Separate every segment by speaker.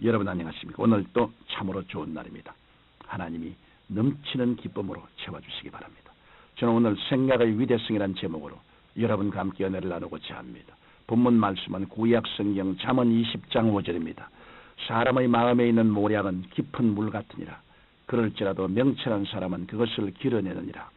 Speaker 1: 여러분 안녕하십니까? 오늘 또 참으로 좋은 날입니다. 하나님이 넘치는 기쁨으로 채워주시기 바랍니다. 저는 오늘 생각의 위대성이라는 제목으로 여러분과 함께 은혜를 나누고자 합니다. 본문 말씀은 구약 성경 잠언 20장 5절입니다. 사람의 마음에 있는 모략은 깊은 물 같으니라. 그럴지라도 명철한 사람은 그것을 길어내느니라.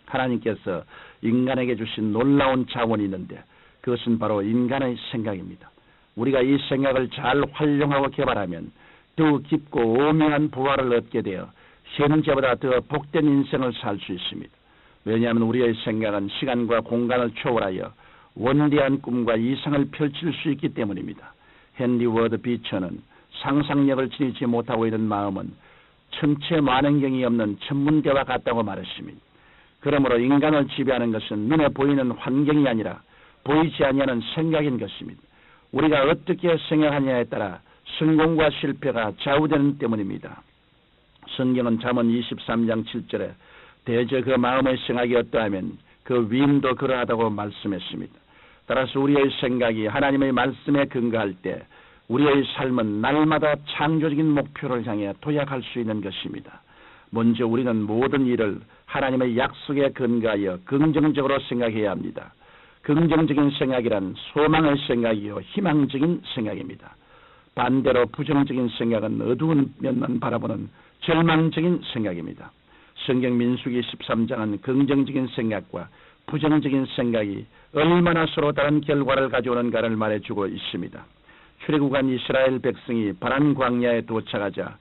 Speaker 1: 하나님께서 인간에게 주신 놀라운 자원이 있는데 그것은 바로 인간의 생각입니다. 우리가 이 생각을 잘 활용하고 개발하면 더욱 깊고 오묘한 부활을 얻게 되어 현재보다 더 복된 인생을 살 수 있습니다. 왜냐하면 우리의 생각은 시간과 공간을 초월하여 원대한 꿈과 이상을 펼칠 수 있기 때문입니다. 헨리 워드 비처는 상상력을 지니지 못하고 있는 마음은 천체 만원경이 없는 천문대와 같다고 말했습니다. 그러므로 인간을 지배하는 것은 눈에 보이는 환경이 아니라 보이지 아니하는 생각인 것입니다. 우리가 어떻게 생각하냐에 따라 성공과 실패가 좌우되는 때문입니다. 성경은 잠언 23장 7절에 대저 그 마음의 생각이 어떠하면 그 위임도 그러하다고 말씀했습니다. 따라서 우리의 생각이 하나님의 말씀에 근거할 때 우리의 삶은 날마다 창조적인 목표를 향해 도약할 수 있는 것입니다. 먼저 우리는 모든 일을 하나님의 약속에 근거하여 긍정적으로 생각해야 합니다. 긍정적인 생각이란 소망의 생각이요 희망적인 생각입니다. 반대로 부정적인 생각은 어두운 면만 바라보는 절망적인 생각입니다. 성경 민수기 13장은 긍정적인 생각과 부정적인 생각이 얼마나 서로 다른 결과를 가져오는가를 말해주고 있습니다. 출애굽한 이스라엘 백성이 바란 광야에 도착하자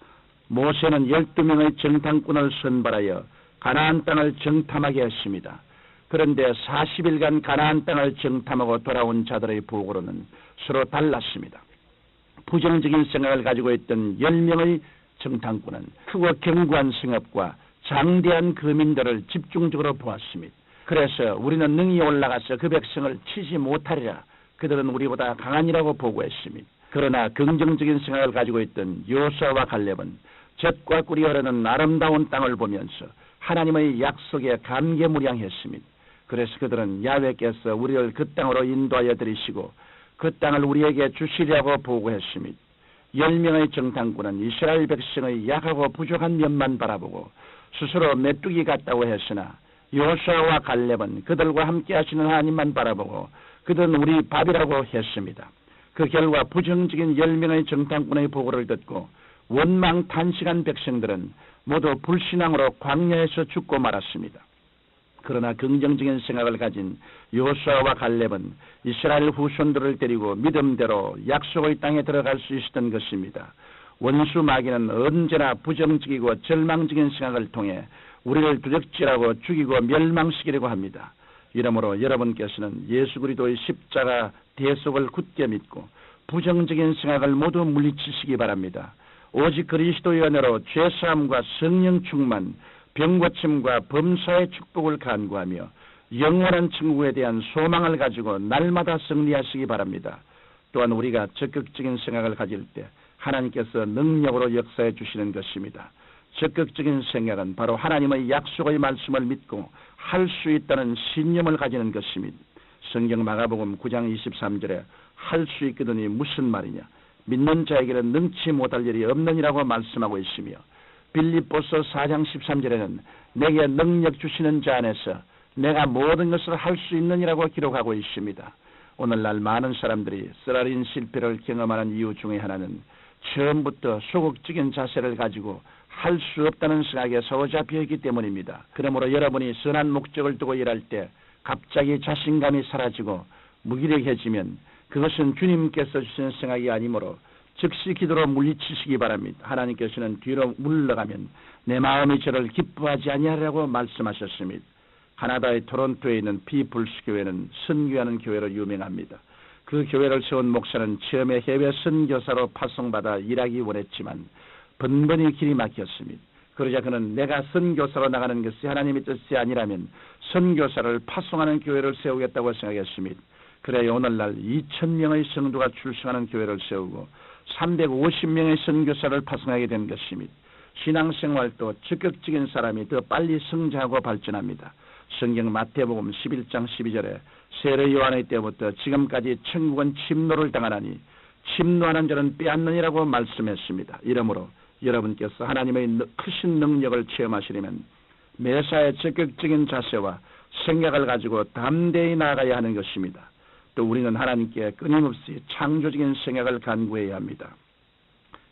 Speaker 1: 모세는 12명의 정탐꾼을 선발하여 가나안 땅을 정탐하게 했습니다. 그런데 40일간 가나안 땅을 정탐하고 돌아온 자들의 보고로는 서로 달랐습니다. 부정적인 생각을 가지고 있던 10명의 정탐꾼은 크고 견고한 성읍과 장대한 거민들을 집중적으로 보았습니다. 그래서 우리는 능히 올라가서 그 백성을 치지 못하리라. 그들은 우리보다 강하니라고 보고했습니다. 그러나 긍정적인 생각을 가지고 있던 여호수아와 갈렙은 젖과 꿀이 흐르는 아름다운 땅을 보면서 하나님의 약속에 감개무량했습니다. 그래서 그들은 야훼께서 우리를 그 땅으로 인도하여 들이시고 그 땅을 우리에게 주시려고 보고했습니다. 10명의 정탐꾼은 이스라엘 백성의 약하고 부족한 면만 바라보고 스스로 메뚜기 같다고 했으나 여호수아와 갈렙은 그들과 함께 하시는 하나님만 바라보고 그들은 우리 밥이라고 했습니다. 그 결과 부정적인 10명의 정탐꾼의 보고를 듣고 원망탄식한 백성들은 모두 불신앙으로 광야에서 죽고 말았습니다. 그러나 긍정적인 생각을 가진 여호수아와 갈렙은 이스라엘 후손들을 데리고 믿음대로 약속의 땅에 들어갈 수 있었던 것입니다. 원수 마귀는 언제나 부정적이고 절망적인 생각을 통해 우리를 두적질하고 죽이고 멸망시키려고 합니다. 이러므로 여러분께서는 예수 그리스도의 십자가 대속을 굳게 믿고 부정적인 생각을 모두 물리치시기 바랍니다. 오직 그리스도의 은혜로 죄사함과 성령 충만, 병고침과 범사의 축복을 간구하며 영원한 천국에 대한 소망을 가지고 날마다 승리하시기 바랍니다. 또한 우리가 적극적인 생각을 가질 때 하나님께서 능력으로 역사해 주시는 것입니다. 적극적인 생각은 바로 하나님의 약속의 말씀을 믿고 할 수 있다는 신념을 가지는 것입니다. 성경 마가복음 9장 23절에 할 수 있거든이 무슨 말이냐, 믿는 자에게는 능치 못할 일이 없느니라고 말씀하고 있으며 빌립보서 4장 13절에는 내게 능력 주시는 자 안에서 내가 모든 것을 할 수 있느니라고 기록하고 있습니다. 오늘날 많은 사람들이 쓰라린 실패를 경험하는 이유 중에 하나는 처음부터 소극적인 자세를 가지고 할 수 없다는 생각에 사로잡혀 있기 때문입니다. 그러므로 여러분이 선한 목적을 두고 일할 때 갑자기 자신감이 사라지고 무기력해지면 그것은 주님께서 주신 생각이 아니므로 즉시 기도로 물리치시기 바랍니다. 하나님께서는 뒤로 물러가면 내 마음이 저를 기뻐하지 아니하리라고 말씀하셨습니다. 가나다의 토론토에 있는 피플스 교회는 선교하는 교회로 유명합니다. 그 교회를 세운 목사는 처음에 해외 선교사로 파송받아 일하기 원했지만 번번이 길이 막혔습니다. 그러자 그는 내가 선교사로 나가는 것이 하나님의 뜻이 아니라면 선교사를 파송하는 교회를 세우겠다고 생각했습니다. 그래야 오늘날 2,000명의 성도가 출석하는 교회를 세우고 350명의 선교사를 파송하게 된 것입니다. 신앙생활도 적극적인 사람이 더 빨리 성장하고 발전합니다. 성경 마태복음 11장 12절에 세례 요한의 때부터 지금까지 천국은 침노를 당하나니 침노하는 자는 빼앗느니라고 말씀했습니다. 이러므로 여러분께서 하나님의 크신 능력을 체험하시려면 매사에 적극적인 자세와 생각을 가지고 담대히 나아가야 하는 것입니다. 또 우리는 하나님께 끊임없이 창조적인 생각을 간구해야 합니다.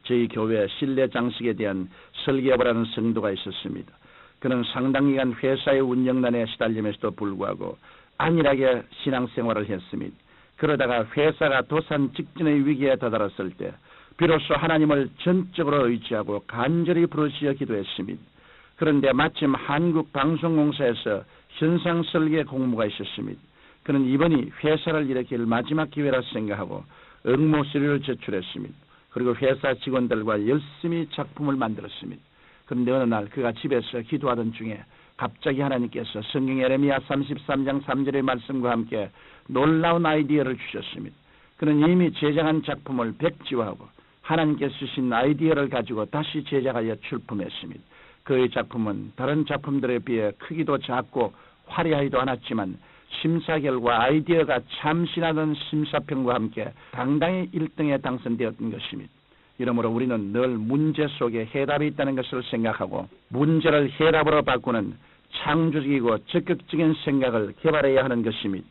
Speaker 1: 저희 교회 실내 장식에 대한 설계업을 성도가 있었습니다. 그는 상당 기간 회사의 운영난에 시달림에도 불구하고 안일하게 신앙생활을 했습니다. 그러다가 회사가 도산 직전의 위기에 다다랐을 때 비로소 하나님을 전적으로 의지하고 간절히 부르짖어 기도했습니다. 그런데 마침 한국방송공사에서 현상설계 공모가 있었습니다. 그는 이번이 회사를 일으킬 마지막 기회라 생각하고 응모 서류를 제출했습니다. 그리고 회사 직원들과 열심히 작품을 만들었습니다. 그런데 어느 날 그가 집에서 기도하던 중에 갑자기 하나님께서 성경 예레미야 33장 3절의 말씀과 함께 놀라운 아이디어를 주셨습니다. 그는 이미 제작한 작품을 백지화하고 하나님께서 주신 아이디어를 가지고 다시 제작하여 출품했습니다. 그의 작품은 다른 작품들에 비해 크기도 작고 화려하지도 않았지만 심사 결과 아이디어가 참신하던 심사평과 함께 당당히 1등에 당선되었던 것입니다. 이러므로 우리는 늘 문제 속에 해답이 있다는 것을 생각하고 문제를 해답으로 바꾸는 창조적이고 적극적인 생각을 개발해야 하는 것입니다.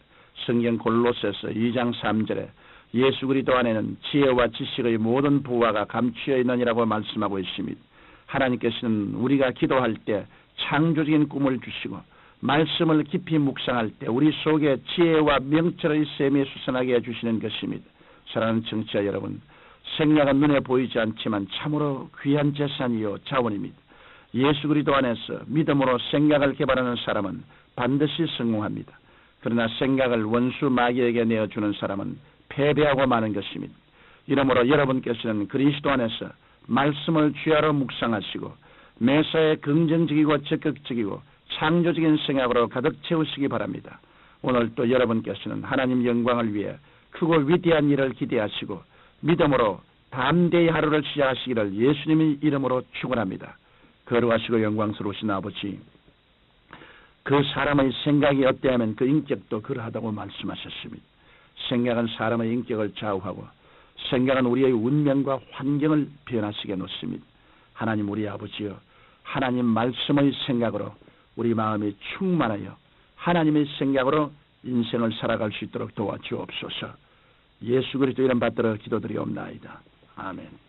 Speaker 1: 성경 골로새서 2장 3절에 예수 그리스도 안에는 지혜와 지식의 모든 부화가 감추어 있느니라고 말씀하고 있습니다. 하나님께서는 우리가 기도할 때 창조적인 꿈을 주시고 말씀을 깊이 묵상할 때 우리 속에 지혜와 명철의 샘이 솟아나게 해주시는 것입니다. 사랑하는 청취자 여러분, 생각은 눈에 보이지 않지만 참으로 귀한 재산이요 자원입니다. 예수 그리스도 안에서 믿음으로 생각을 개발하는 사람은 반드시 성공합니다. 그러나 생각을 원수 마귀에게 내어주는 사람은 패배하고 마는 것입니다. 이러므로 여러분께서는 그리스도 안에서 말씀을 주야로 묵상하시고 매사에 긍정적이고 적극적이고 창조적인 생각으로 가득 채우시기 바랍니다. 오늘 또 여러분께서는 하나님 영광을 위해 크고 위대한 일을 기대하시고 믿음으로 담대히 하루를 시작하시기를 예수님의 이름으로 축원합니다. 거룩하시고 영광스러우신 아버지, 그 사람의 생각이 어때하면 그 인격도 그러하다고 말씀하셨습니다. 생각은 사람의 인격을 좌우하고 생각은 우리의 운명과 환경을 변화시켜 놓습니다. 하나님 우리 아버지여, 하나님 말씀의 생각으로 우리 마음이 충만하여 하나님의 생각으로 인생을 살아갈 수 있도록 도와주옵소서. 예수 그리스도 이름 받들어 기도드리옵나이다. 아멘.